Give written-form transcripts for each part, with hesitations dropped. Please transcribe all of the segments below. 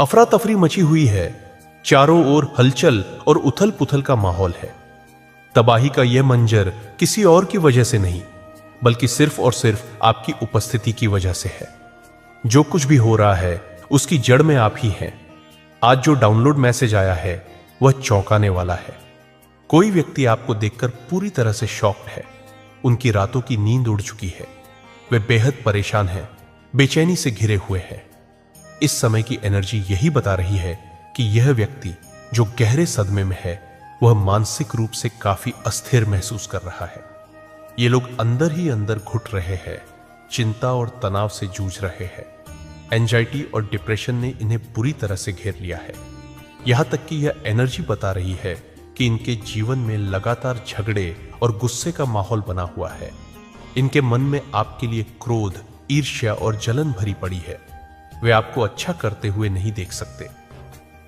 अफरा तफरी मची हुई है, चारों ओर हलचल और उथल पुथल का माहौल है। तबाही का यह मंजर किसी और की वजह से नहीं, बल्कि सिर्फ और सिर्फ आपकी उपस्थिति की वजह से है। जो कुछ भी हो रहा है उसकी जड़ में आप ही हैं। आज जो डाउनलोड मैसेज आया है वह चौंकाने वाला है। कोई व्यक्ति आपको देखकर पूरी तरह से शॉक्ड है। उनकी रातों की नींद उड़ चुकी है। वे बेहद परेशान हैं, बेचैनी से घिरे हुए हैं। इस समय की एनर्जी यही बता रही है कि यह व्यक्ति जो गहरे सदमे में है वह मानसिक रूप से काफी अस्थिर महसूस कर रहा है। ये लोग अंदर ही अंदर घुट रहे हैं, चिंता और तनाव से जूझ रहे हैं। एंजाइटी और डिप्रेशन ने इन्हें बुरी तरह से घेर लिया है। यहां तक कि यह एनर्जी बता रही है कि इनके जीवन में लगातार झगड़े और गुस्से का माहौल बना हुआ है। इनके मन में आपके लिए क्रोध, ईर्ष्या और जलन भरी पड़ी है। वे आपको अच्छा करते हुए नहीं देख सकते।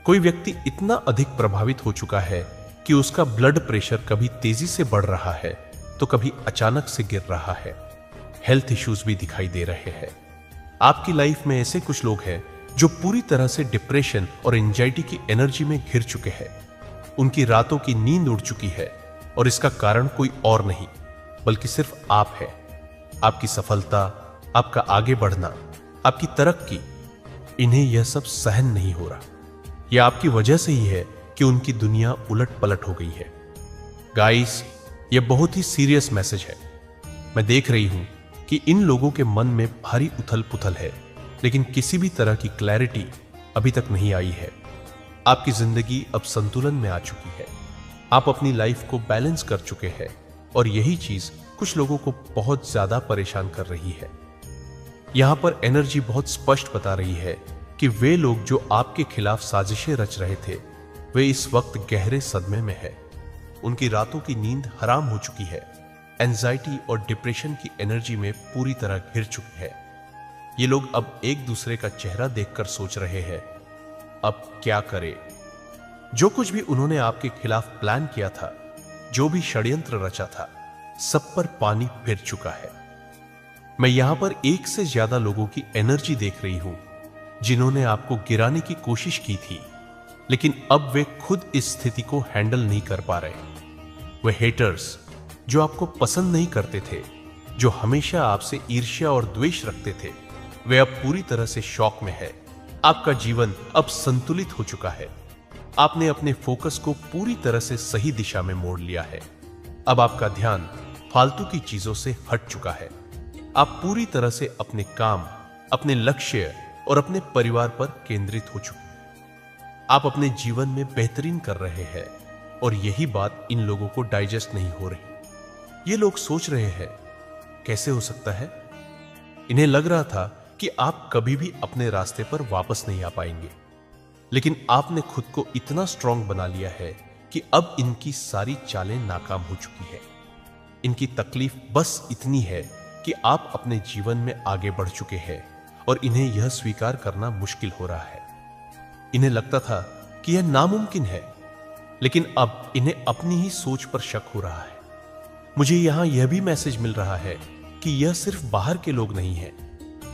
कोई व्यक्ति इतना अधिक प्रभावित हो चुका है कि उसका ब्लड प्रेशर कभी तेजी से बढ़ रहा है तो कभी अचानक से गिर रहा है। हेल्थ इश्यूज भी दिखाई दे रहे हैं। आपकी लाइफ में ऐसे कुछ लोग हैं जो पूरी तरह से डिप्रेशन और एंजाइटी की एनर्जी में घिर चुके हैं। उनकी रातों की नींद उड़ चुकी है और इसका कारण कोई और नहीं बल्कि सिर्फ आप है। आपकी सफलता, आपका आगे बढ़ना, आपकी तरक्की, इन्हें यह सब सहन नहीं हो रहा। यह आपकी वजह से ही है कि उनकी दुनिया उलट पलट हो गई है। गाइस, यह बहुत ही सीरियस मैसेज है। मैं देख रही हूं कि इन लोगों के मन में भारी उथल पुथल है, लेकिन किसी भी तरह की क्लैरिटी अभी तक नहीं आई है। आपकी जिंदगी अब संतुलन में आ चुकी है। आप अपनी लाइफ को बैलेंस कर चुके हैं और यही चीज कुछ लोगों को बहुत ज्यादा परेशान कर रही है। यहां पर एनर्जी बहुत स्पष्ट बता रही है कि वे लोग जो आपके खिलाफ साजिशें रच रहे थे वे इस वक्त गहरे सदमे में है। उनकी रातों की नींद हराम हो चुकी है। एंजाइटी और डिप्रेशन की एनर्जी में पूरी तरह घिर चुकी है। ये लोग अब एक दूसरे का चेहरा देखकर सोच रहे हैं, अब क्या करें। जो कुछ भी उन्होंने आपके खिलाफ प्लान किया था, जो भी षड्यंत्र रचा था, सब पर पानी फिर चुका है। मैं यहां पर एक से ज्यादा लोगों की एनर्जी देख रही हूं जिन्होंने आपको गिराने की कोशिश की थी, लेकिन अब वे खुद इस स्थिति को हैंडल नहीं कर पा रहे। वे हेटर्स जो आपको पसंद नहीं करते थे, जो हमेशा आपसे ईर्ष्या और द्वेष रखते थे, वे अब पूरी तरह से शॉक में है। आपका जीवन अब संतुलित हो चुका है। आपने अपने फोकस को पूरी तरह से सही दिशा में मोड़ लिया है। अब आपका ध्यान फालतू की चीजों से हट चुका है। आप पूरी तरह से अपने काम, अपने लक्ष्य और अपने परिवार पर केंद्रित हो चुके हैं। आप अपने जीवन में बेहतरीन कर रहे हैं और यही बात इन लोगों को डाइजेस्ट नहीं हो रही। ये लोग सोच रहे हैं, कैसे हो सकता है? इन्हें लग रहा था कि आप कभी भी अपने रास्ते पर वापस नहीं आ पाएंगे, लेकिन आपने खुद को इतना स्ट्रांग बना लिया है कि अब इनकी सारी चालें नाकाम हो चुकी है। इनकी तकलीफ बस इतनी है कि आप अपने जीवन में आगे बढ़ चुके हैं और इन्हें यह स्वीकार करना मुश्किल हो रहा है। इन्हें लगता था कि यह नामुमकिन है, लेकिन अब इन्हें अपनी ही सोच पर शक हो रहा है। मुझे यहां यह भी मैसेज मिल रहा है कि यह सिर्फ बाहर के लोग नहीं हैं,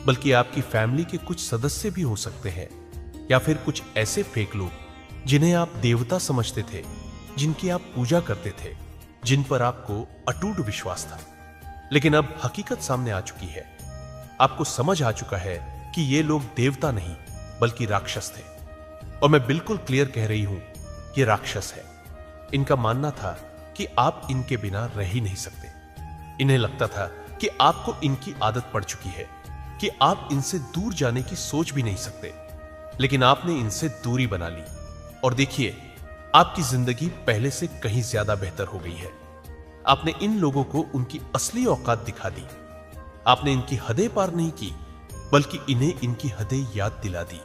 बल्कि आपकी फैमिली के कुछ सदस्य भी हो सकते हैं, या फिर कुछ ऐसे फेक लोग जिन्हें आप देवता समझते थे, जिनकी आप पूजा करते थे, जिन पर आपको अटूट विश्वास था। लेकिन अब हकीकत सामने आ चुकी है। आपको समझ आ चुका है कि ये लोग देवता नहीं बल्कि राक्षस थे। और मैं बिल्कुल क्लियर कह रही हूं, ये राक्षस है। इनका मानना था कि आप इनके बिना रह ही नहीं सकते। इन्हें लगता था कि आपको इनकी आदत पड़ चुकी है, कि आप इनसे दूर जाने की सोच भी नहीं सकते। लेकिन आपने इनसे दूरी बना ली और देखिए, आपकी जिंदगी पहले से कहीं ज्यादा बेहतर हो गई है। आपने इन लोगों को उनकी असली औकात दिखा दी। आपने इनकी हदें पार नहीं की, बल्कि इन्हें इनकी हदें याद दिला दी।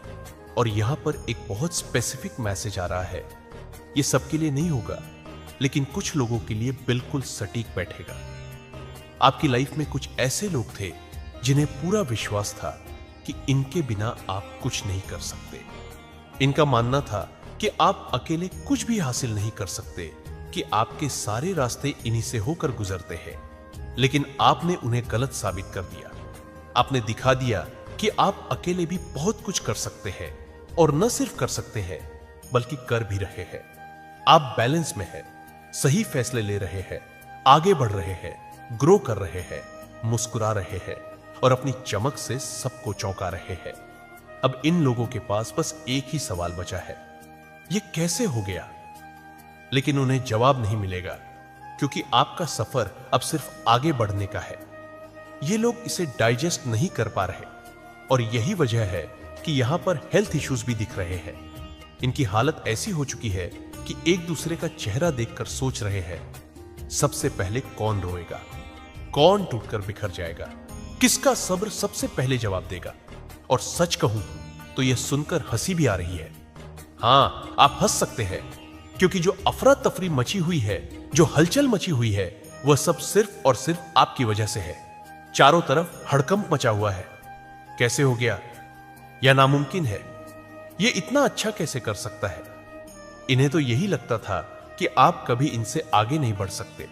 और यहां पर एक बहुत स्पेसिफिक मैसेज आ रहा है। यह सबके लिए नहीं होगा, लेकिन कुछ लोगों के लिए बिल्कुल सटीक बैठेगा। आपकी लाइफ में कुछ ऐसे लोग थे जिन्हें पूरा विश्वास था कि इनके बिना आप कुछ नहीं कर सकते। इनका मानना था कि आप अकेले कुछ भी हासिल नहीं कर सकते, कि आपके सारे रास्ते इन्हीं से होकर गुजरते हैं। लेकिन आपने उन्हें गलत साबित कर दिया। आपने दिखा दिया कि आप अकेले भी बहुत कुछ कर सकते हैं। और न सिर्फ कर सकते हैं बल्कि कर भी रहे हैं। आप बैलेंस में हैं, सही फैसले ले रहे हैं, आगे बढ़ रहे हैं, ग्रो कर रहे हैं, मुस्कुरा रहे हैं और अपनी चमक से सबको चौंका रहे हैं। अब इन लोगों के पास बस एक ही सवाल बचा है, ये कैसे हो गया? लेकिन उन्हें जवाब नहीं मिलेगा, क्योंकि आपका सफर अब सिर्फ आगे बढ़ने का है। ये लोग इसे डाइजेस्ट नहीं कर पा रहे और यही वजह है कि यहां पर हेल्थ इश्यूज भी दिख रहे हैं। इनकी हालत ऐसी हो चुकी है कि एक दूसरे का चेहरा देखकर सोच रहे हैं, सबसे पहले कौन रोएगा, कौन टूटकर बिखर जाएगा, किसका सब्र सबसे पहले जवाब देगा। और सच कहूं तो यह सुनकर हंसी भी आ रही है। हां, आप हंस सकते हैं, क्योंकि जो अफरा तफरी मची हुई है, जो हलचल मची हुई है, वह सब सिर्फ और सिर्फ आपकी वजह से है। चारों तरफ हड़कंप मचा हुआ है। कैसे हो गया? यह नामुमकिन है। यह इतना अच्छा कैसे कर सकता है? इन्हें तो यही लगता था कि आप कभी इनसे आगे नहीं बढ़ सकते,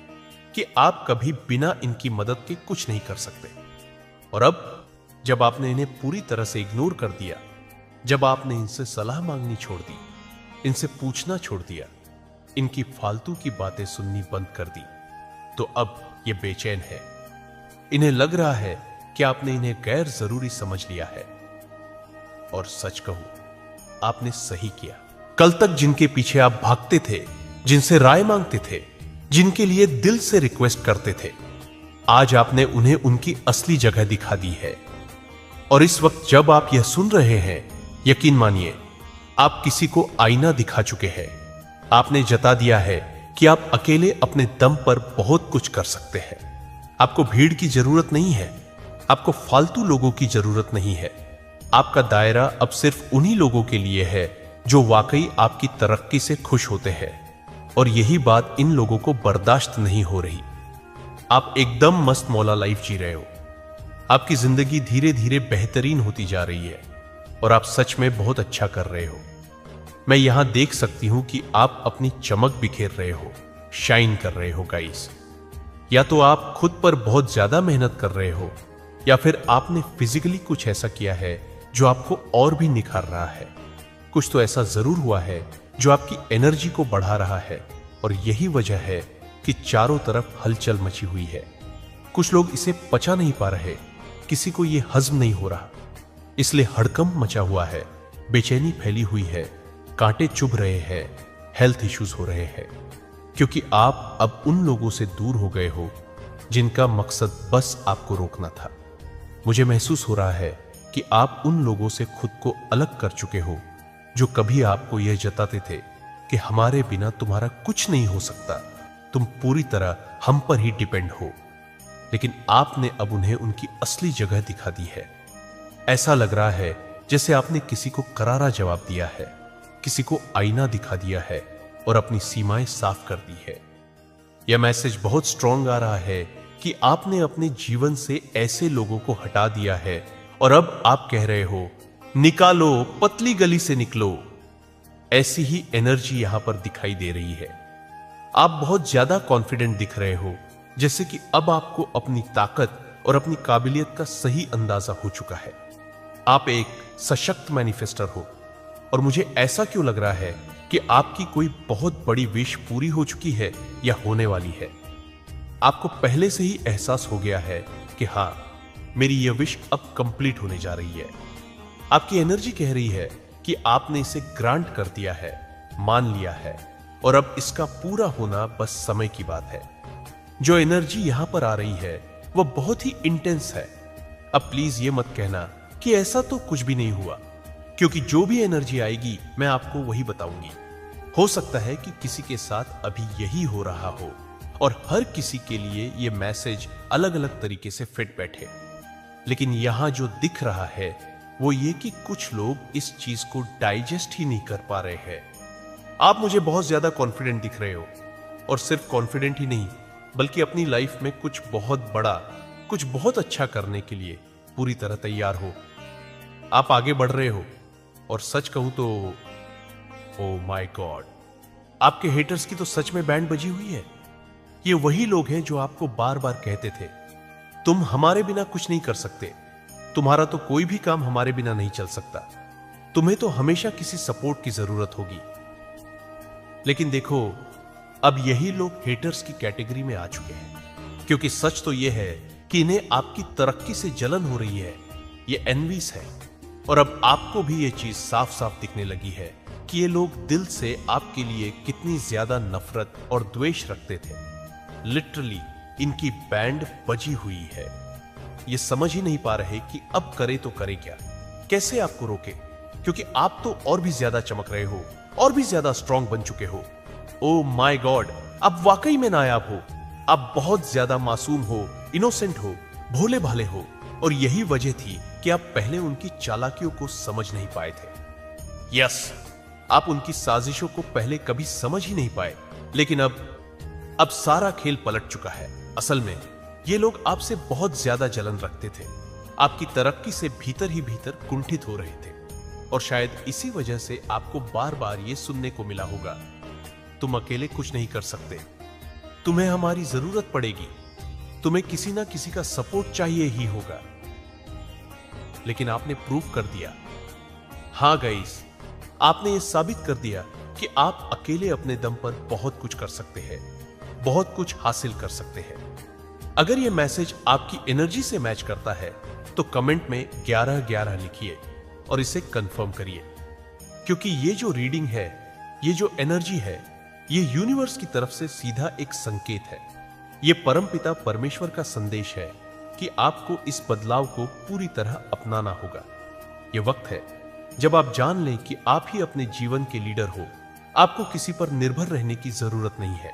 कि आप कभी बिना इनकी मदद के कुछ नहीं कर सकते। और अब जब आपने इन्हें पूरी तरह से इग्नोर कर दिया, जब आपने इनसे सलाह मांगनी छोड़ दी, इनसे पूछना छोड़ दिया, इनकी फालतू की बातें सुननी बंद कर दी, तो अब ये बेचैन है। इन्हें लग रहा है कि आपने इन्हें गैर जरूरी समझ लिया है। और सच कहूं, आपने सही किया। कल तक जिनके पीछे आप भागते थे, जिनसे राय मांगते थे, जिनके लिए दिल से रिक्वेस्ट करते थे, आज आपने उन्हें उनकी असली जगह दिखा दी है। और इस वक्त जब आप यह सुन रहे हैं, यकीन मानिए आप किसी को आईना दिखा चुके हैं। आपने जता दिया है कि आप अकेले अपने दम पर बहुत कुछ कर सकते हैं। आपको भीड़ की जरूरत नहीं है, आपको फालतू लोगों की जरूरत नहीं है। आपका दायरा अब सिर्फ उन्हीं लोगों के लिए है जो वाकई आपकी तरक्की से खुश होते हैं। और यही बात इन लोगों को बर्दाश्त नहीं हो रही। आप एकदम मस्त मौला लाइफ जी रहे हो। आपकी जिंदगी धीरे धीरे बेहतरीन होती जा रही है और आप सच में बहुत अच्छा कर रहे हो। मैं यहां देख सकती हूं कि आप अपनी चमक बिखेर रहे हो, शाइन कर रहे हो गाइस। या तो आप खुद पर बहुत ज्यादा मेहनत कर रहे हो, या फिर आपने फिजिकली कुछ ऐसा किया है जो आपको और भी निखार रहा है। कुछ तो ऐसा जरूर हुआ है जो आपकी एनर्जी को बढ़ा रहा है, और यही वजह है कि चारों तरफ हलचल मची हुई है। कुछ लोग इसे पचा नहीं पा रहे, किसी को यह हजम नहीं हो रहा, इसलिए हड़कंप मचा हुआ है, बेचैनी फैली हुई है, कांटे चुभ रहे हैं, हेल्थ इश्यूज हो रहे हैं, क्योंकि आप अब उन लोगों से दूर हो गए हो जिनका मकसद बस आपको रोकना था। मुझे महसूस हो रहा है कि आप उन लोगों से खुद को अलग कर चुके हो जो कभी आपको यह जताते थे कि हमारे बिना तुम्हारा कुछ नहीं हो सकता, तुम पूरी तरह हम पर ही डिपेंड हो। लेकिन आपने अब उन्हें उनकी असली जगह दिखा दी है। ऐसा लग रहा है जैसे आपने किसी को करारा जवाब दिया है, किसी को आईना दिखा दिया है और अपनी सीमाएं साफ कर दी है। यह मैसेज बहुत स्ट्रांग आ रहा है कि आपने अपने जीवन से ऐसे लोगों को हटा दिया है और अब आप कह रहे हो, निकालो, पतली गली से निकलो। ऐसी ही एनर्जी यहां पर दिखाई दे रही है। आप बहुत ज्यादा कॉन्फिडेंट दिख रहे हो, जैसे कि अब आपको अपनी ताकत और अपनी काबिलियत का सही अंदाजा हो चुका है। आप एक सशक्त मैनिफेस्टर हो, और मुझे ऐसा क्यों लग रहा है कि आपकी कोई बहुत बड़ी विश पूरी हो चुकी है या होने वाली है। आपको पहले से ही एहसास हो गया है कि हां, मेरी यह विश अब कंप्लीट होने जा रही है। आपकी एनर्जी कह रही है कि आपने इसे ग्रांट कर दिया है, मान लिया है, और अब इसका पूरा होना बस समय की बात है। जो एनर्जी यहां पर आ रही है वह बहुत ही इंटेंस है। अब प्लीज ये मत कहना कि ऐसा तो कुछ भी नहीं हुआ, क्योंकि जो भी एनर्जी आएगी मैं आपको वही बताऊंगी। हो सकता है कि किसी के साथ अभी यही हो रहा हो, और हर किसी के लिए यह मैसेज अलग अलग तरीके से फिट बैठे। लेकिन यहां जो दिख रहा है वो ये कि कुछ लोग इस चीज को डाइजेस्ट ही नहीं कर पा रहे हैं। आप मुझे बहुत ज्यादा कॉन्फिडेंट दिख रहे हो, और सिर्फ कॉन्फिडेंट ही नहीं बल्कि अपनी लाइफ में कुछ बहुत बड़ा, कुछ बहुत अच्छा करने के लिए पूरी तरह तैयार हो। आप आगे बढ़ रहे हो, और सच कहूं तो ओ माय गॉड, आपके हेटर्स की तो सच में बैंड बजी हुई है। ये वही लोग हैं जो आपको बार बार कहते थे, तुम हमारे बिना कुछ नहीं कर सकते, तुम्हारा तो कोई भी काम हमारे बिना नहीं चल सकता। तुम्हें तो हमेशा किसी सपोर्ट की जरूरत होगी। लेकिन देखो, अब यही लोग हेटर्स की कैटेगरी में आ चुके हैं, क्योंकि सच तो यह है कि इन्हें आपकी तरक्की से जलन हो रही है। ये एनवीस है। और अब आपको भी ये चीज साफ साफ दिखने लगी है कि ये लोग दिल से आपके लिए कितनी ज्यादा नफरत और द्वेष रखते थे। लिटरली इनकी बैंड बजी हुई है। ये समझ ही नहीं पा रहे कि अब करे तो करे क्या, कैसे आपको रोके, क्योंकि आप तो और भी ज्यादा चमक रहे हो, और भी ज्यादा स्ट्रांग बन चुके हो। ओ माय गॉड, आप वाकई में नायाब हो। आप बहुत ज्यादा मासूम हो, इनोसेंट हो, भोले भाले हो। और यही वजह थी कि आप पहले उनकी चालाकियों को समझ नहीं पाए थे। यस, आप उनकी साजिशों को पहले कभी समझ ही नहीं पाए। लेकिन अब सारा खेल पलट चुका है। असल में ये लोग आपसे बहुत ज्यादा जलन रखते थे, आपकी तरक्की से भीतर ही भीतर कुंठित हो रहे थे। और शायद इसी वजह से आपको बार बार ये सुनने को मिला होगा, तुम अकेले कुछ नहीं कर सकते, तुम्हें हमारी जरूरत पड़ेगी, तुम्हें किसी ना किसी का सपोर्ट चाहिए ही होगा। लेकिन आपने प्रूव कर दिया, हां गाइस, आपने ये साबित कर दिया कि आप अकेले अपने दम पर बहुत कुछ कर सकते हैं, बहुत कुछ हासिल कर सकते हैं। अगर ये मैसेज आपकी एनर्जी से मैच करता है तो कमेंट में 1111 लिखिए और इसे कंफर्म करिए, क्योंकि ये जो रीडिंग है, ये जो एनर्जी है, ये यूनिवर्स की तरफ से सीधा एक संकेत है। ये परमपिता परमेश्वर का संदेश है कि आपको इस बदलाव को पूरी तरह अपनाना होगा। ये वक्त है जब आप जान लें कि आप ही अपने जीवन के लीडर हो। आपको किसी पर निर्भर रहने की जरूरत नहीं है।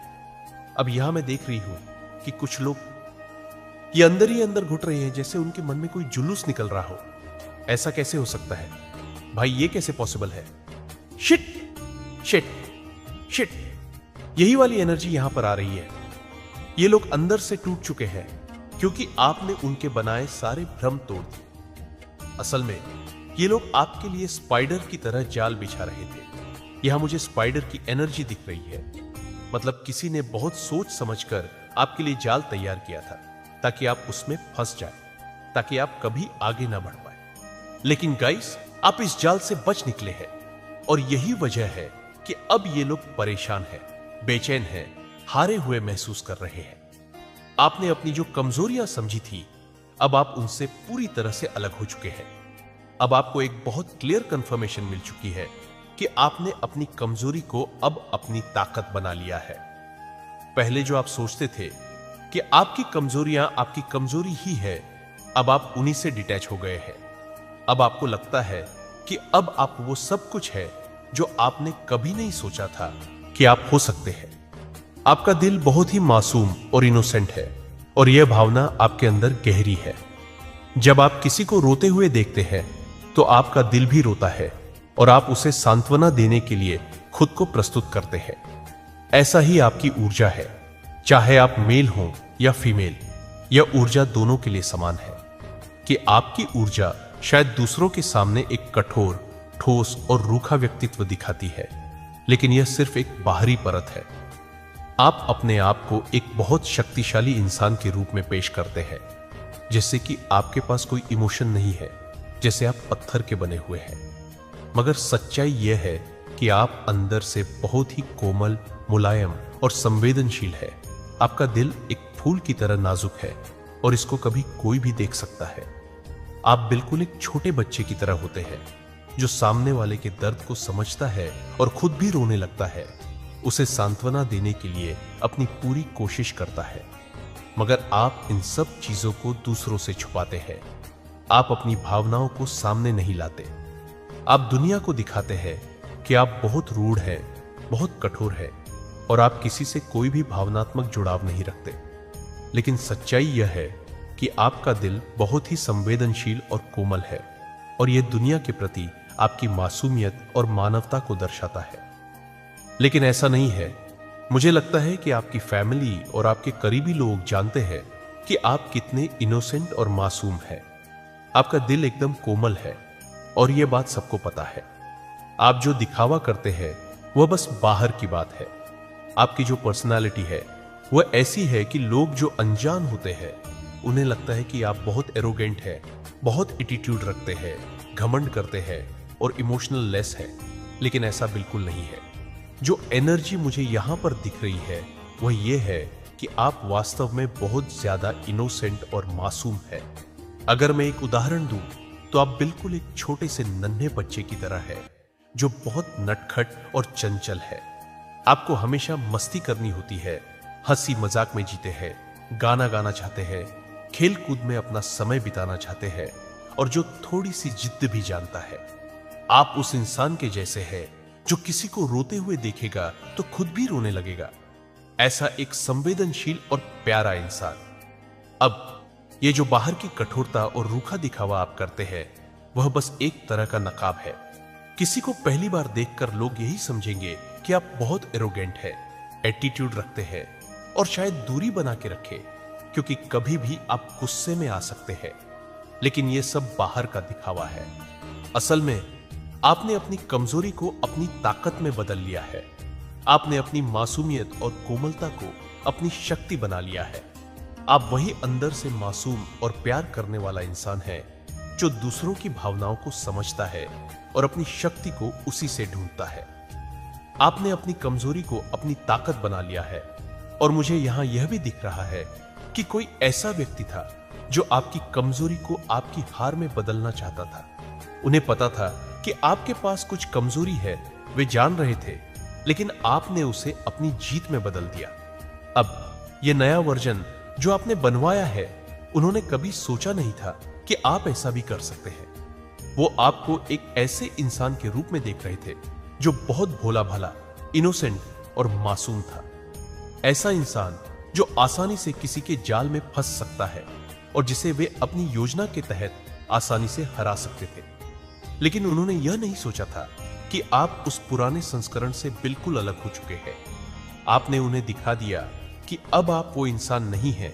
अब यहां मैं देख रही हूं कि कुछ लोग ये अंदर ही अंदर घुट रहे हैं, जैसे उनके मन में कोई जुलूस निकल रहा हो। ऐसा कैसे हो सकता है भाई, ये कैसे पॉसिबल है? शिट शिट शिट, यही वाली एनर्जी यहां पर आ रही है। ये लोग अंदर से टूट चुके हैं क्योंकि आपने उनके बनाए सारे भ्रम तोड़ दिए। असल में ये लोग आपके लिए स्पाइडर की तरह जाल बिछा रहे थे। यहां मुझे स्पाइडर की एनर्जी दिख रही है। मतलब किसी ने बहुत सोच समझकर आपके लिए जाल तैयार किया था ताकि आप उसमें फंस जाए, ताकि आप कभी आगे ना बढ़ पाए। लेकिन गाइस, आप इस जाल से बच निकले हैं। और यही वजह है कि अब ये लोग परेशान हैं, बेचैन हैं, हारे हुए महसूस कर रहे हैं। आपने अपनी जो कमजोरियां समझी थी, अब आप उनसे पूरी तरह से अलग हो चुके हैं। अब आपको एक बहुत क्लियर कंफर्मेशन मिल चुकी है कि आपने अपनी कमजोरी को अब अपनी ताकत बना लिया है। पहले जो आप सोचते थे कि आपकी कमजोरियां आपकी कमजोरी ही है, अब आप उन्हीं से डिटैच हो गए हैं। अब आपको लगता है कि अब आप वो सब कुछ है जो आपने कभी नहीं सोचा था कि आप हो सकते हैं। आपका दिल बहुत ही मासूम और इनोसेंट है, और यह भावना आपके अंदर गहरी है। जब आप किसी को रोते हुए देखते हैं तो आपका दिल भी रोता है, और आप उसे सांत्वना देने के लिए खुद को प्रस्तुत करते हैं। ऐसा ही आपकी ऊर्जा है, चाहे आप मेल हो या फीमेल। यह ऊर्जा दोनों के लिए समान है कि आपकी ऊर्जा शायद दूसरों के सामने एक कठोर, ठोस और रूखा व्यक्तित्व दिखाती है, लेकिन यह सिर्फ एक बाहरी परत है। आप अपने आप को एक बहुत शक्तिशाली इंसान के रूप में पेश करते हैं, जैसे कि आपके पास कोई इमोशन नहीं है, जैसे आप पत्थर के बने हुए हैं। मगर सच्चाई यह है कि आप अंदर से बहुत ही कोमल, मुलायम और संवेदनशील है। आपका दिल एक फूल की तरह नाजुक है, और इसको कभी कोई भी देख सकता है। आप बिल्कुल एक छोटे बच्चे की तरह होते हैं, जो सामने वाले के दर्द को समझता है और खुद भी रोने लगता है। उसे सांत्वना देने के लिए अपनी पूरी कोशिश करता है। मगर आप इन सब चीजों को दूसरों से छुपाते हैं। आप अपनी भावनाओं को सामने नहीं लाते। आप दुनिया को दिखाते हैं कि आप बहुत रूढ़ हैं, बहुत कठोर हैं, और आप किसी से कोई भी भावनात्मक जुड़ाव नहीं रखते। लेकिन सच्चाई यह है कि आपका दिल बहुत ही संवेदनशील और कोमल है, और यह दुनिया के प्रति आपकी मासूमियत और मानवता को दर्शाता है। लेकिन ऐसा नहीं है। मुझे लगता है कि आपकी फैमिली और आपके करीबी लोग जानते हैं कि आप कितने इनोसेंट और मासूम हैं। आपका दिल एकदम कोमल है, और यह बात सबको पता है। आप जो दिखावा करते हैं वह बस बाहर की बात है। आपकी जो पर्सनालिटी है वह ऐसी है कि लोग जो अनजान होते हैं उन्हें लगता है कि आप बहुत एरोगेंट हैं, बहुत एटीट्यूड रखते हैं, घमंड करते हैं, और इमोशनल लेस है, लेकिन ऐसा बिल्कुल नहीं है। जो एनर्जी मुझे यहां पर दिख रही है वह यह है कि आप वास्तव में बहुत ज्यादा इनोसेंट और मासूम है। अगर मैं एक उदाहरण दूं तो आप बिल्कुल एक छोटे से नन्हे बच्चे की तरह है जो बहुत नटखट और चंचल है। आपको हमेशा मस्ती करनी होती है, हंसी मजाक में जीते हैं, गाना गाना चाहते हैं, खेल कूद में अपना समय बिताना चाहते हैं और जो थोड़ी सी जिद्द भी जानता है। आप उस इंसान के जैसे हैं जो किसी को रोते हुए देखेगा तो खुद भी रोने लगेगा। ऐसा एक संवेदनशील और प्यारा इंसान। अब ये जो बाहर की कठोरता और रूखा दिखावा आप करते हैं वह बस एक तरह का नकाब है। किसी को पहली बार देखकर लोग यही समझेंगे कि आप बहुत एरोगेंट है, एटीट्यूड रखते हैं और शायद दूरी बना के रखे, क्योंकि कभी भी आप गुस्से में आ सकते हैं। लेकिन यह सब बाहर का दिखावा है। असल में आपने अपनी कमजोरी को अपनी ताकत में बदल लिया है। आपने अपनी मासूमियत और कोमलता को अपनी शक्ति बना लिया है। आप वही अंदर से मासूम और प्यार करने वाला इंसान है जो दूसरों की भावनाओं को समझता है और अपनी शक्ति को उसी से ढूंढता है। आपने अपनी कमजोरी को अपनी ताकत बना लिया है और मुझे यहां यह भी दिख रहा है कि कोई ऐसा व्यक्ति था जो आपकी कमजोरी को आपकी हार में बदलना चाहता था। उन्हें पता था कि आपके पास कुछ कमजोरी है, वे जान रहे थे, लेकिन आपने उसे अपनी जीत में बदल दिया। अब यह नया वर्जन जो आपने बनवाया है, उन्होंने कभी सोचा नहीं था कि आप ऐसा भी कर सकते हैं। वो आपको एक ऐसे इंसान के रूप में देख रहे थे जो बहुत भोला भाला, इनोसेंट और मासूम था। ऐसा इंसान जो आसानी से किसी के जाल में फंस सकता है और जिसे वे अपनी योजना के तहत आसानी से हरा सकते थे। लेकिन उन्होंने यह नहीं सोचा था कि आप उस पुराने संस्करण से बिल्कुल अलग हो चुके हैं। आपने उन्हें दिखा दिया कि अब आप वो इंसान नहीं हैं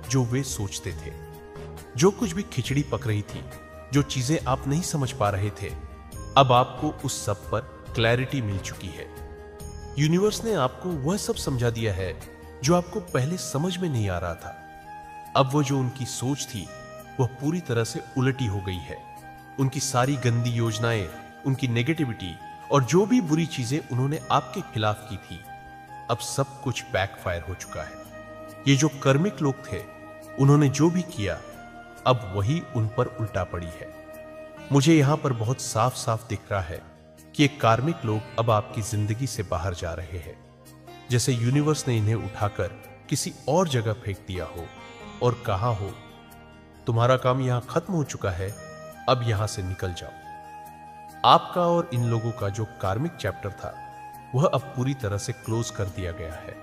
जो वे सोचते थे। जो कुछ भी खिचड़ी पक रही थी, जो चीजें आप नहीं समझ पा रहे थे, अब आपको उस सब पर क्लैरिटी मिल चुकी है। यूनिवर्स ने आपको वह सब समझा दिया है जो आपको पहले समझ में नहीं आ रहा था। अब वो जो उनकी सोच थी वह पूरी तरह से उलटी हो गई है। उनकी सारी गंदी योजनाएं, उनकी नेगेटिविटी और जो भी बुरी चीजें उन्होंने आपके खिलाफ की थी, अब सब कुछ बैकफायर हो चुका है। ये जो कर्मिक लोग थे, उन्होंने जो भी किया, अब वही उन पर उल्टा पड़ी है। मुझे यहां पर बहुत साफ साफ दिख रहा है कि ये कार्मिक लोग अब आपकी जिंदगी से बाहर जा रहे हैं, जैसे यूनिवर्स ने इन्हें उठाकर किसी और जगह फेंक दिया हो और कहा हो, तुम्हारा काम यहां खत्म हो चुका है, अब यहां से निकल जाओ। आपका और इन लोगों का जो कार्मिक चैप्टर था वह अब पूरी तरह से क्लोज कर दिया गया है।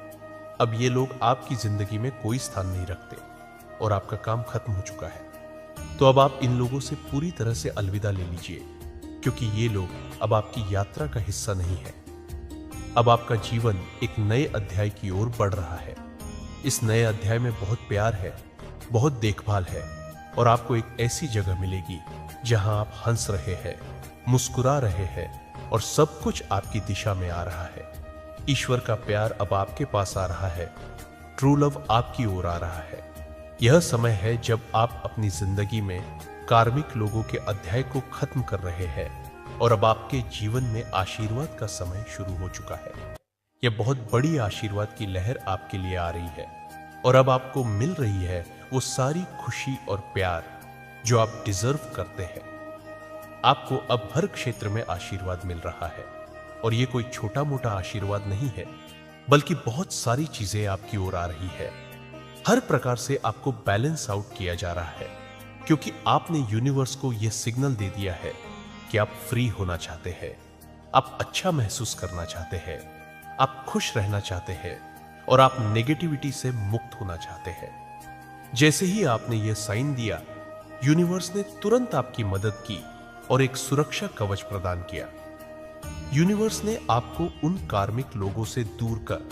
अब ये लोग आपकी जिंदगी में कोई स्थान नहीं रखते और आपका काम खत्म हो चुका है। तो अब आप इन लोगों से पूरी तरह से अलविदा ले लीजिए, क्योंकि ये लोग अब आपकी यात्रा का हिस्सा नहीं है। अब आपका जीवन एक नए अध्याय की ओर बढ़ रहा है। इस नए अध्याय में बहुत प्यार है, बहुत देखभाल है और आपको एक ऐसी जगह मिलेगी जहां आप हंस रहे हैं, मुस्कुरा रहे हैं और सब कुछ आपकी दिशा में आ रहा है। ईश्वर का प्यार अब आपके पास आ रहा है, ट्रू लव आपकी ओर आ रहा है। यह समय है जब आप अपनी जिंदगी में कार्मिक लोगों के अध्याय को खत्म कर रहे हैं और अब आपके जीवन में आशीर्वाद का समय शुरू हो चुका है। यह बहुत बड़ी आशीर्वाद की लहर आपके लिए आ रही है और अब आपको मिल रही है वो सारी खुशी और प्यार जो आप डिजर्व करते हैं। आपको अब हर क्षेत्र में आशीर्वाद मिल रहा है और ये कोई छोटा मोटा आशीर्वाद नहीं है, बल्कि बहुत सारी चीजें आपकी ओर आ रही है। हर प्रकार से आपको बैलेंस आउट किया जा रहा है, क्योंकि आपने यूनिवर्स को यह सिग्नल दे दिया है कि आप फ्री होना चाहते हैं, आप अच्छा महसूस करना चाहते हैं, आप खुश रहना चाहते हैं और आप नेगेटिविटी से मुक्त होना चाहते हैं। जैसे ही आपने यह साइन दिया, यूनिवर्स ने तुरंत आपकी मदद की और एक सुरक्षा कवच प्रदान किया। यूनिवर्स ने आपको उन कार्मिक लोगों से दूर कर